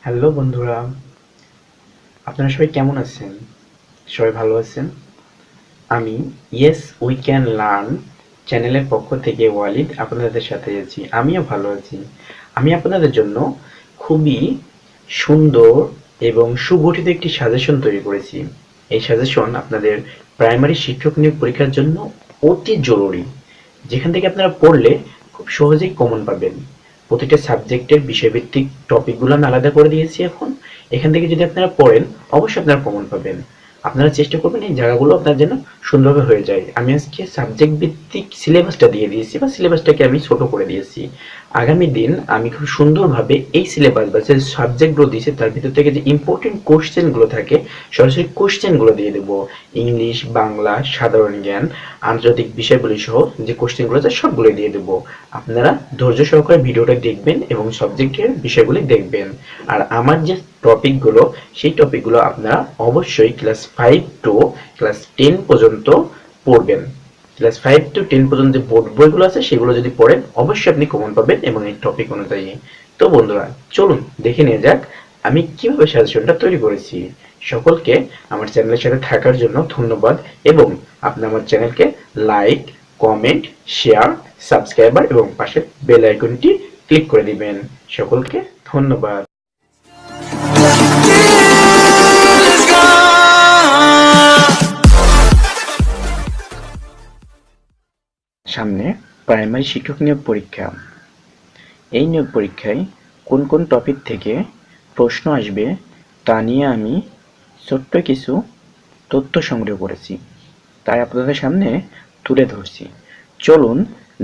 Hello বন্ধুরা, আপনারা সবাই কেমন আছেন? সবাই ভালো আছেন? আমি ইয়েস উই ক্যান লার্ন চ্যানেলের পক্ষ থেকে ওয়ালিদ আপনাদের সাথে আছি। আমিও ভালো আছি। আমি আপনাদের জন্য খুবই সুন্দর এবং সুগঠিত একটি সাজেশন তৈরি করেছি। এই সাজেশন আপনাদের প্রাইমারি শিক্ষক নিয়োগ পরীক্ষার জন্য অতি জরুরি, যেখান থেকে আপনারা পড়লে খুব সহজেই কমন পাবেন। প্রতিটা সাবজেক্টের বিষয়ভিত্তিক টপিকগুলো আমি আলাদা করে দিয়েছি। এখান থেকে যদি আপনারা পড়েন অবশ্যই আপনারা কমন পাবেন। আপনারা চেষ্টা করবেন এই জায়গাগুলো আপনার যেন সুন্দরভাবে হয়ে যায়। আমি আজকে সাবজেক্ট ভিত্তিক সিলেবাসটা দিয়ে দিয়েছি বা সিলেবাসটাকে আমি ছোট করে দিয়েছি। আগামী দিন আমি খুব সুন্দরভাবে এই সিলেবাস বা যে সাবজেক্টগুলো দিয়েছি তার ভিতর থেকে যে ইম্পর্টেন্ট কোশ্চেনগুলো থাকে সরাসরি কোশ্চেনগুলো দিয়ে দেবো। ইংলিশ, বাংলা, সাধারণ জ্ঞান, আন্তর্জাতিক বিষয়গুলি সহ যে কোশ্চেনগুলো আছে সবগুলো দিয়ে দেবো। আপনারা ধৈর্য সহকারে ভিডিওটা দেখবেন এবং সাবজেক্টের বিষয়গুলি দেখবেন। আর আমার যে টপিকগুলো সেই টপিকগুলো আপনারা অবশ্যই ক্লাস 5 টু ক্লাস 10 পর্যন্ত পড়বেন। ক্লাস 5 টু 10 পর্যন্ত যে বোর্ড বইগুলো আছে সেগুলো যদি পড়েন অবশ্যই আপনি কমন পাবেন এবং এই টপিক অনুযায়ী। তো বন্ধুরা, চলুন দেখে নিয়ে যাক আমি কিভাবে সাজেশনটা তৈরি করেছি। সকলকে আমার চ্যানেলের সাথে থাকার জন্য ধন্যবাদ এবং আপনি আমার চ্যানেলকে লাইক, কমেন্ট, শেয়ার, সাবস্ক্রাইবার এবং পাশের বেল আইকনটি ক্লিক করে দিবেন। সকলকে ধন্যবাদ। সামনে প্রাইমারি শিক্ষক নিয়োগ পরীক্ষা। এই নিয়োগ পরীক্ষায় কোন কোন টপিক থেকে প্রশ্ন আসবে তা নিয়ে আমি ছোট্ট কিছু তথ্য সংগ্রহ করেছি, তাই আপনাদের সামনে তুলে ধরছি। চলুন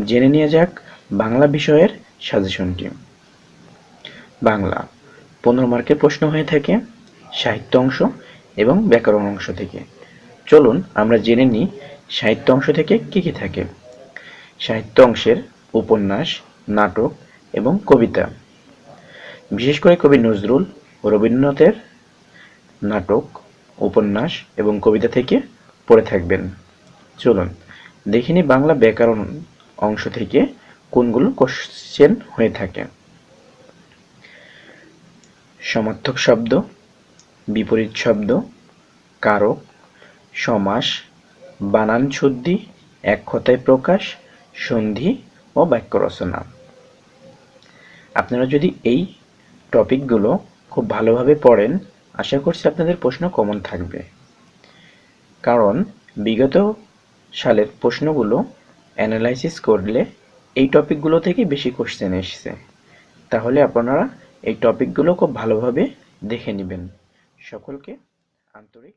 জেনে নিয়ে যাক বাংলা বিষয়ের সাজেশনটি। বাংলা 15 মার্কের প্রশ্ন হয়ে থাকে সাহিত্য অংশ এবং ব্যাকরণ অংশ থেকে। চলুন আমরা জেনে নিই সাহিত্য অংশ থেকে কি কি থাকে। সাহিত্য অংশের উপন্যাস, নাটক এবং কবিতা। বিশেষ করে কবি নজরুল ও রবীন্দ্রনাথের নাটক, উপন্যাস এবং কবিতা থেকে পড়ে থাকবেন। চলুন দেখে নিই বাংলা ব্যাকরণ অংশ থেকে কোনগুলো কোশ্চেন হয়ে থাকে। সমার্থক শব্দ, বিপরীত শব্দ, কারক, সমাস, বানান শুদ্ধি, এক কথায় প্রকাশ, সন্ধি ও বাক্য রচনা। আপনারা যদি এই টপিকগুলো খুব ভালোভাবে পড়েন আশা করছি আপনাদের প্রশ্ন কমন থাকবে, কারণ বিগত সালের প্রশ্নগুলো অ্যানালাইসিস করলে এই টপিকগুলো থেকে বেশি কোশ্চেন এসেছে। তাহলে আপনারা এই টপিকগুলো খুব ভালোভাবে দেখে নেবেন। সকলকে আন্তরিক